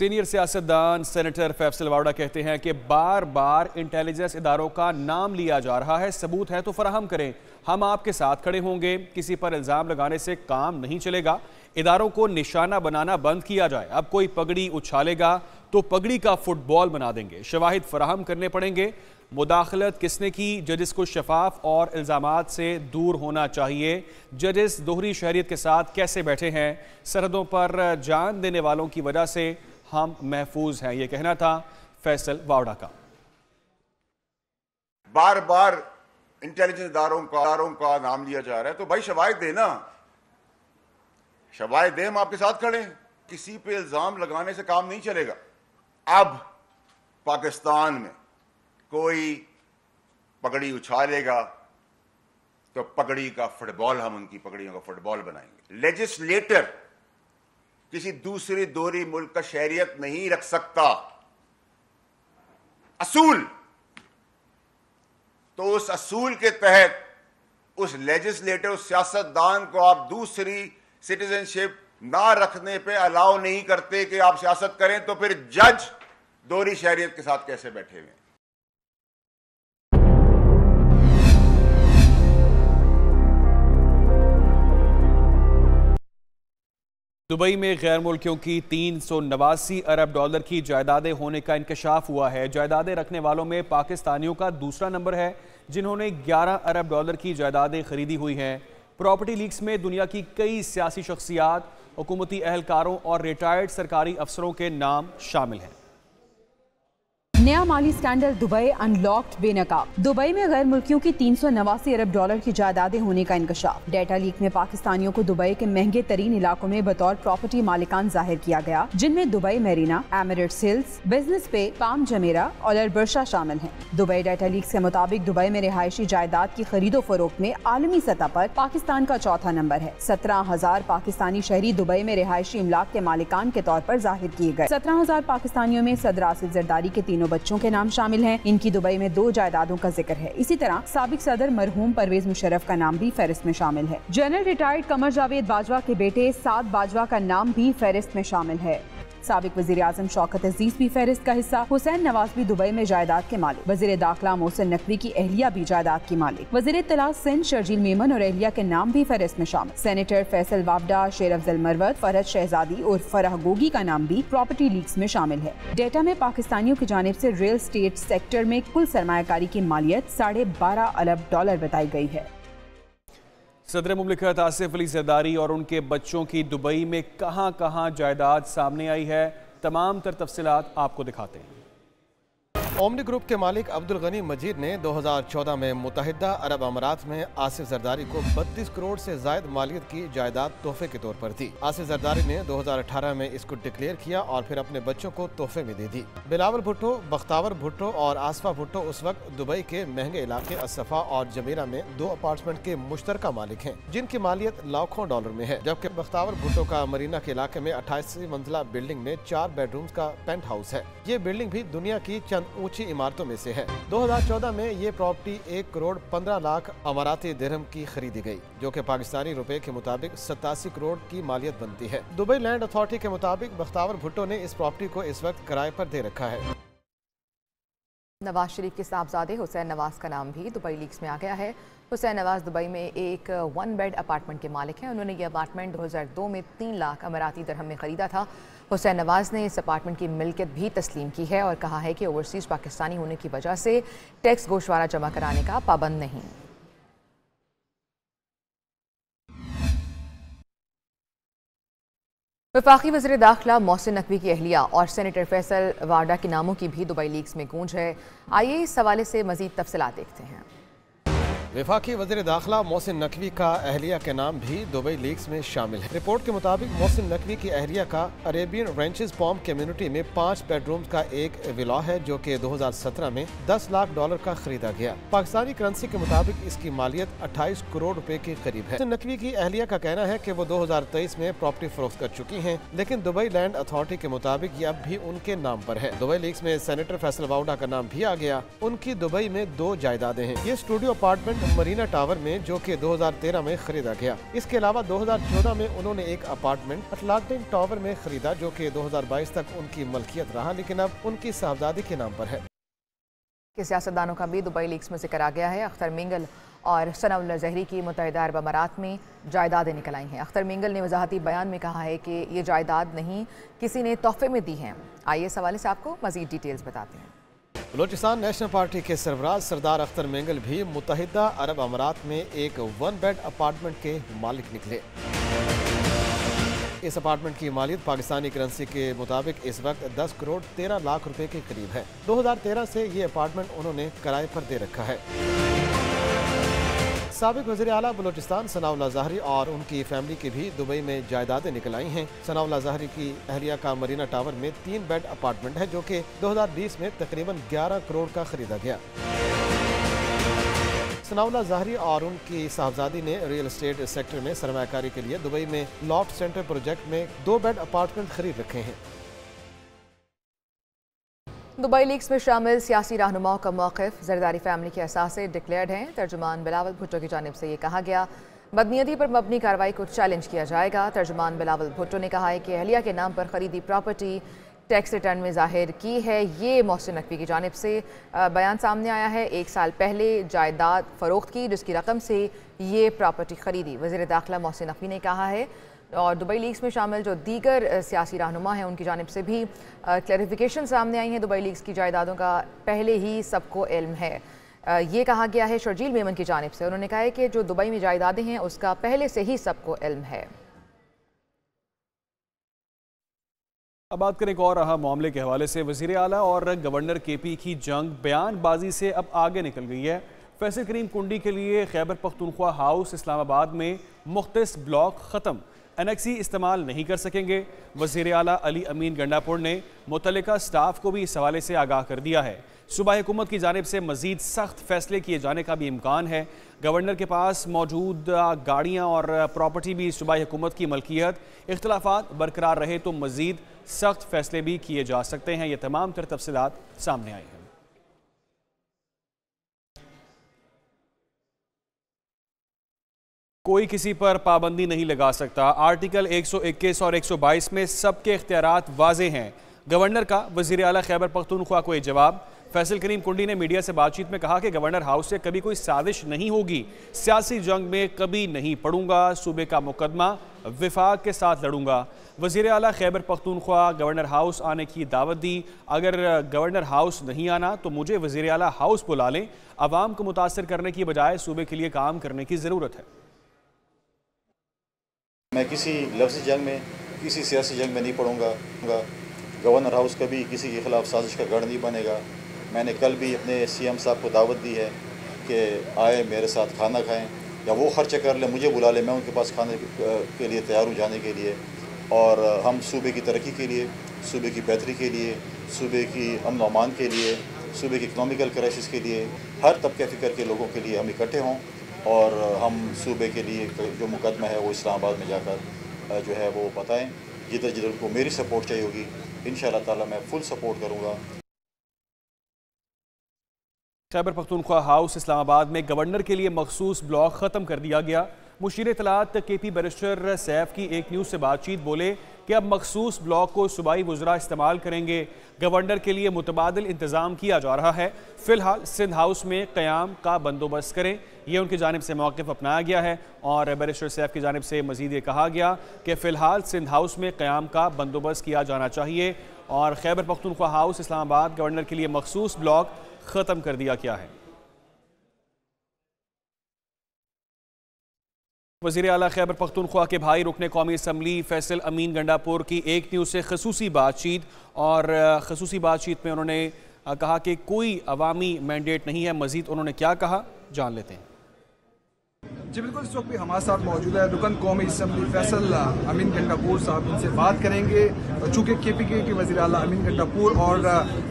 Senior सियासतदान senator Faisal Vawda कहते हैं कि बार बार इंटेलिजेंस इदारों का नाम लिया जा रहा है, सबूत है तो फराहम करें, हम आपके साथ खड़े होंगे। किसी पर इल्ज़ाम लगाने से काम नहीं चलेगा, इदारों को निशाना बनाना बंद किया जाए। अब कोई पगड़ी उछालेगा तो पगड़ी का फुटबॉल बना देंगे, शवाहिद फराहम करने पड़ेंगे। मुदाखलत किसने की, जजिस को शफाफ और इल्ज़ामात से दूर होना चाहिए। जजिस दोहरी शहरियत के साथ कैसे बैठे हैं, सरहदों पर जान देने वालों की वजह से हम महफूज हैं, यह कहना था फैसल वावड़ा का। बार बार इंटेलिजेंस इदारों का नाम लिया जा रहा है, तो भाई शवाहिद देना, शवाहिद दे, हम आपके साथ खड़े हैं। किसी पे इल्जाम लगाने से काम नहीं चलेगा। अब पाकिस्तान में कोई पगड़ी उछालेगा तो पगड़ी का फुटबॉल, हम उनकी पगड़ियों का फुटबॉल बनाएंगे। लेजिस्लेटर किसी दूसरे दोहरी मुल्क का शहरियत नहीं रख सकता। असूल, तो उस असूल के तहत उस लेजिस्लेटर, उस सियासतदान को आप दूसरी सिटीजनशिप ना रखने पे अलाउ नहीं करते कि आप सियासत करें, तो फिर जज दोहरी शहरियत के साथ कैसे बैठे हुए हैं। दुबई में गैर मुल्कियों की 389 अरब डॉलर की जायदादें होने का इंकशाफ हुआ है। जायदादें रखने वालों में पाकिस्तानियों का दूसरा नंबर है, जिन्होंने 11 अरब डॉलर की जायदादें खरीदी हुई हैं। प्रॉपर्टी लीक्स में दुनिया की कई सियासी शख्सियात, हुकूमती अहलकारों और रिटायर्ड सरकारी अफसरों के नाम शामिल हैं। नया माली स्कैंडल, दुबई अनलॉक्ड बेनकाब। दुबई में गैर मुल्कियों की 389 अरब डॉलर की जायदादें होने का इंकशाफ। डेटा लीक में पाकिस्तानियों को दुबई के महंगे तरीन इलाकों में बतौर प्रॉपर्टी मालिकान जाहिर किया गया, जिनमें Dubai Mirena, Emirates hills, business पे, पाम जमेरा और अलबर्शा शामिल हैं। दुबई डेटा लीक्स के मुताबिक दुबई में रिहायशी जायदाद की खरीदो फरोख्त में आलमी सतह पर पाकिस्तान का चौथा नंबर है। 17,000 पाकिस्तानी शहरी दुबई में रिहायशी इमलाक के मालिकान के तौर पर जाहिर किए गए। 17,000 पाकिस्तानियों में सदर आसिफ जरदारी के तीनों बच्चों के नाम शामिल हैं। इनकी दुबई में 2 जायदादों का जिक्र है। इसी तरह साबिक सदर मरहूम परवेज मुशर्रफ का नाम भी फहरिस्त में शामिल है। जनरल रिटायर्ड कमर जावेद बाजवा के बेटे साद बाजवा का नाम भी फहरिस्त में शामिल है। साबिक वजीर आजम शौकत अजीज भी फहरिस्त का हिस्सा। हुसैन नवाज भी दुबई में जायदाद के मालिक। वजीर दाखिला मोहसिन नकवी की अहलिया भी जायदाद की मालिक। वजीर इत्तलात सिंध शर्जील मेमन और अहलिया के नाम भी फहरिस्त में शामिल। सेनेटर फैसल वावड़ा, शेर अफजल मरवत, फरहद शहजादी और फराह गोगी का नाम भी प्रॉपर्टी लीक्स में शामिल है। डेटा में पाकिस्तानियों की जानिब से रियल स्टेट सेक्टर में कुल सरमायाकारी की मालियत 12.5 अरब डॉलर बताई गई है। सदर मुमलिकत आसिफ अली जरदारी और उनके बच्चों की दुबई में कहां कहां जायदाद सामने आई है, तमाम तर तफसीलात आपको दिखाते हैं। ओमनी ग्रुप के मालिक अब्दुल गनी मजीद ने 2014 में मुत्तहिदा अरब अमारात में आसिफ जरदारी को 32 करोड़ से जायद मालियत की जायदाद तोहफे के तौर पर दी। आसिफ जरदारी ने 2018 में इसको डिक्लेयर किया और फिर अपने बच्चों को तोहफे में दे दी। बिलावल भुट्टो, बख्तावर भुट्टो और आसफा भुट्टो उस वक्त दुबई के महंगे इलाके असफा और जमीरा में 2 अपार्टमेंट के मुश्तरका मालिक हैं, जिनकी मालियत लाखों डॉलर में है। जबकि बख्तावर भुट्टो का मरीना के इलाके में 28 मंजिला बिल्डिंग में 4 बेडरूम्स का पेंट हाउस है। ये बिल्डिंग भी दुनिया की चंद ऊंची इमारतों में से है। 2014 में ये प्रॉपर्टी 1 करोड़ 15 लाख अमाराती दिरहम की खरीदी गई, जो कि पाकिस्तानी रुपए के मुताबिक 87 करोड़ की मालियत बनती है। दुबई लैंड अथॉरिटी के मुताबिक बख्तावर भुट्टो ने इस प्रॉपर्टी को इस वक्त किराए पर दे रखा है। नवाज शरीफ के साहबजादे हुसैन नवाज का नाम भी दुबई लीक्स में आ गया है। हुसैन नवाज दुबई में एक 1 बेड अपार्टमेंट के मालिक हैं। उन्होंने ये अपार्टमेंट 2002 में 3 लाख अमाराती दिरहम में खरीदा था। हुसैन नवाज ने इस अपार्टमेंट की मिल्कियत भी तस्लीम की है और कहा है कि ओवरसीज पाकिस्तानी होने की वजह से टैक्स गोशवारा जमा कराने का पाबंद नहीं। वफाकी वज़ीर दाखिला मोहसिन नकवी की अहलिया और सेनेटर फैसल वावड़ा के नामों की भी दुबई लीक्स में गूंज है। आइए इस हवाले से मजीद तफसीलात देखते हैं। वफाकी वज़ीर दाखिला मोहसिन नकवी का अहलिया के नाम भी दुबई लीक्स में शामिल है। रिपोर्ट के मुताबिक मोहसिन नकवी की अहलिया का अरेबियन रेंचेस पॉम कम्युनिटी में 5 बेडरूम्स का एक विला है, जो कि 2017 में 10 लाख डॉलर का खरीदा गया। पाकिस्तानी करेंसी के मुताबिक इसकी मालियत 28 करोड़ रुपए के करीब है। मोहसिन नकवी की अहलिया का कहना है कि वो 2023 में प्रॉपर्टी फरोख्त कर चुकी हैं, लेकिन दुबई लैंड अथॉरिटी के मुताबिक ये अब भी उनके नाम पर है। दुबई लीक्स में सेनेटर फैसल वावड़ा का नाम भी आ गया। उनकी दुबई में 2 जायदादें हैं। ये स्टूडियो अपार्टमेंट एक मरीना टावर में, जो कि 2013 में खरीदा गया। इसके अलावा 2014 में उन्होंने एक अपार्टमेंट अटलांटिक टावर में खरीदा, जो कि 2022 तक उनकी मलकियत रहा, लेकिन अब उनकी साहबजादी के नाम पर है। कि सियासतदानों का भी दुबई लीक्स में जिक्र आ गया है। अख्तर मिंगल और सनाउल्लाह ज़हरी की मुत्तहिदा अरब अमारात में जायदादें निकल आई हैं। अख्तर मिंगल ने वजाहती बयान में कहा है कि ये जायदाद नहीं, किसी ने तोहफे में दी हैं। आइए इस हवाले से आपको मज़ीद डिटेल्स बताते हैं। बलोचिस्तान नेशनल पार्टी के सरबराज सरदार अख्तर मिंगल भी मुत्तहिदा अरब अमारात में एक 1 बेड अपार्टमेंट के मालिक निकले। इस अपार्टमेंट की मालियत पाकिस्तानी करेंसी के मुताबिक इस वक्त 10 करोड़ 13 लाख रुपए के करीब है। 2013 से ये अपार्टमेंट उन्होंने किराए पर दे रखा है। साबिक वज़ीर आला बलोचिस्तान सनाउल्लाह ज़हरी और उनकी फैमिली की भी दुबई में जायदादें निकल आई हैं। सनाउल्लाह ज़हरी की अहलिया का मरीना टावर में 3 बेड अपार्टमेंट है, जो कि 2020 में तकरीबन 11 करोड़ का खरीदा गया। सनाउल्लाह ज़हरी और उनकी साहबजादी ने रियल एस्टेट सेक्टर में सरमायाकारी के लिए दुबई में लॉफ्ट सेंटर प्रोजेक्ट में 2 बेड अपार्टमेंट खरीद रखे हैं। दुबई लीक्स में शामिल सियासी रहनुमाओं का मौक़िफ़ ज़रदारी फैमिली के असासे डिक्लेयर्ड हैं। तर्जुमान बिलावल भुट्टो की जानिब से ये कहा गया, बदनीयती पर मबनी कार्रवाई को चैलेंज किया जाएगा। तर्जुमान बिलावल भुट्टो ने कहा है कि अहलिया के नाम पर खरीदी प्रॉपर्टी टैक्स रिटर्न में जाहिर की है। ये मोहसिन नकवी की जानिब से बयान सामने आया है। 1 साल पहले जायदाद फ़रोख्त की, जिसकी रकम से ये प्रॉपर्टी खरीदी। वज़ीर दाखिला मोहसिन नकवी ने कहा है। और दुबई लीक्स में शामिल जो दीगर सियासी रहनुमा हैं, उनकी जानिब से भी क्लैरिफिकेशन सामने आई हैं। दुबई लीक्स की जायदादों का पहले ही सबको इल्म है, ये कहा गया है शर्जील मेमन की जानिब से। उन्होंने कहा है कि जो दुबई में जायदादें हैं उसका पहले से ही सबको इल्म है। अब बात करें एक और अहम मामले के हवाले से। वज़ीर आला और गवर्नर केपी की जंग बयानबाजी से अब आगे निकल गई है। फैसल करीम कुंडी के लिए खैबर पख्तूनख्वा हाउस इस्लामाबाद में मुख्तस ब्लॉक ख़त्म, एनेक्सी इस्तेमाल नहीं कर सकेंगे। वज़ीर आला अली अमीन गंडापुर ने मुतल्लिका स्टाफ को भी इस हवाले से आगाह कर दिया है। सूबाई हुकूमत की जानिब से मज़ीद सख्त फैसले किए जाने का भी इम्कान है। गवर्नर के पास मौजूद गाड़ियाँ और प्रॉपर्टी भी सूबाई हुकूमत की मलकियत, इख्तलाफात बरकरार रहे तो मज़ीद सख्त फैसले भी किए जा सकते हैं। ये तमाम तर तफसीलात सामने आई हैं। कोई किसी पर पाबंदी नहीं लगा सकता। आर्टिकल 121 और 122 में सबके इख्तियारात वाज़े हैं। गवर्नर का वज़ीर आला खैबर पख्तूनख्वा को एक जवाब। फैसल करीम कुंडी ने मीडिया से बातचीत में कहा कि गवर्नर हाउस से कभी कोई साजिश नहीं होगी, सियासी जंग में कभी नहीं पड़ूंगा, सूबे का मुकदमा विफाक के साथ लड़ूंगा। वज़ीर आला खैबर पख्तूनख्वा गवर्नर हाउस आने की दावत दी। अगर गवर्नर हाउस नहीं आना तो मुझे वज़ीर आला हाउस बुला लें। अवाम को मुतासर करने की बजाय सूबे के लिए काम करने की ज़रूरत है। मैं किसी लफ्ज़ी जंग में, किसी सियासी जंग में नहीं पड़ूंगा। गवर्नर हाउस कभी किसी के ख़िलाफ़ साजिश का गढ़ नहीं बनेगा। मैंने कल भी अपने CM साहब को दावत दी है कि आए मेरे साथ खाना खाएं, या वो खर्च कर ले, मुझे बुला ले, मैं उनके पास खाने के लिए तैयार हूँ जाने के लिए। और हम सूबे की तरक्की के लिए, सूबे की बेहतरी के लिए, सूबे की अमन व अमान के लिए, सूबे की इकनॉमिकल क्राइसिस के लिए, हर तबके फ़िक्र के लोगों के लिए हम इकट्ठे हों और हम सूबे के लिए जो मुकदमा है वो इस्लामाबाद में जाकर जो है वो बताएं। जिधर जिधर उनको मेरी सपोर्ट चाहिए होगी, इंशाअल्लाह ताला मैं फुल सपोर्ट करूँगा। खैबर पख्तूनख्वा हाउस इस्लामाबाद में गवर्नर के लिए मखसूस ब्लॉक ख़त्म कर दिया गया। मुशीर इत्तलात KP बैरिस्टर सैफ की एक न्यूज़ से बातचीत बोले कि अब मखसूस ब्लॉक को सूबाई वज़रा इस्तेमाल करेंगे। गवर्नर के लिए मुतबादिल इंतज़ाम किया जा रहा है। फ़िलहाल सिंध हाउस में क़याम का बंदोबस्त करें, यह उनकी जानिब से मौक़िफ़ अपनाया गया है। और बैरिस्टर सैफ की जानिब से मज़ीद ये कहा गया कि फ़िलहाल सिंध हाउस में क़याम का बंदोबस्त किया जाना चाहिए। और खैबर पख्तूनख्वा हाउस इस्लामाबाद गवर्नर के लिए मखसूस ब्लॉक ख़त्म कर दिया गया है। वज़ीर आला खैबर पख्तूनख्वा के भाई रुकने कौमी असम्बली फैसल अमीन गंडापुर की एक न्यूज़ से खसूसी बातचीत, और खसूसी बातचीत में उन्होंने कहा कि कोई अवामी मैंडेट नहीं है। मज़ीद उन्होंने क्या कहा, जान लेते हैं। जी बिल्कुल, इस वक्त भी हमारे साथ मौजूद है रुकन कौमी असम्बली फैसल अमीन गंडापुर साहब। उनसे बात करेंगे। चूँकि KPK के वज़ीर आला अमीन गंडापुर और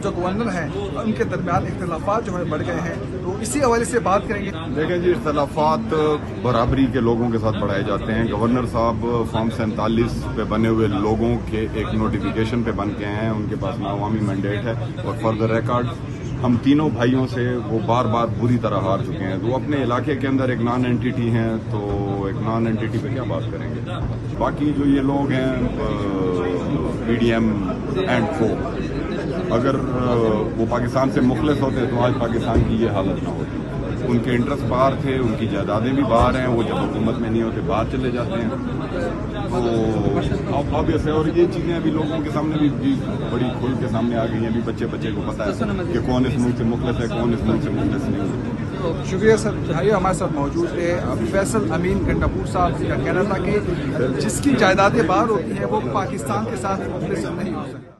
जो गवर्नर हैं उनके दरमियान इख्तलाफात जो है बढ़ गए हैं, तो इसी हवाले से बात करेंगे। देखें जी, इख्तलाफात बराबरी के लोगों के साथ बढ़ाए जाते हैं। गवर्नर साहब फॉर्म 47 पे बने हुए लोगों के एक नोटिफिकेशन पे बन के हैं, उनके पास ना अवामी मैंडेट है। और फॉर द रिकॉर्ड हम तीनों भाइयों से वो बार बार बुरी तरह हार चुके हैं। तो अपने इलाके के अंदर एक नॉन एंटिटी हैं, तो एक नॉन एंटिटी पे क्या बात करेंगे। बाकी जो ये लोग हैं PDM एंड को, अगर वो पाकिस्तान से मुखलिस होते तो आज पाकिस्तान की ये हालत ना होती। उनके इंटरेस्ट बाहर थे, उनकी जायदादें भी बाहर हैं, वो जब हुकूमत में नहीं होते बाहर चले जाते हैं। तो ऑब्वियस है, और ये चीज़ें अभी लोगों के सामने भी बड़ी खुल के सामने आ गई हैं। अभी बच्चे को पता है कि कौन इस मुल्क से मुखलिस है, कौन इस मुल्क से मुखलिस नहीं है। शुक्रिया सर, भाई हमारे साथ मौजूद है फैसल अमीन गंडापुर साहब, जिनका कहना था कि जिसकी जायदादें बाहर होती हैं वो पाकिस्तान के साथ मुखलिस नहीं हो सकती।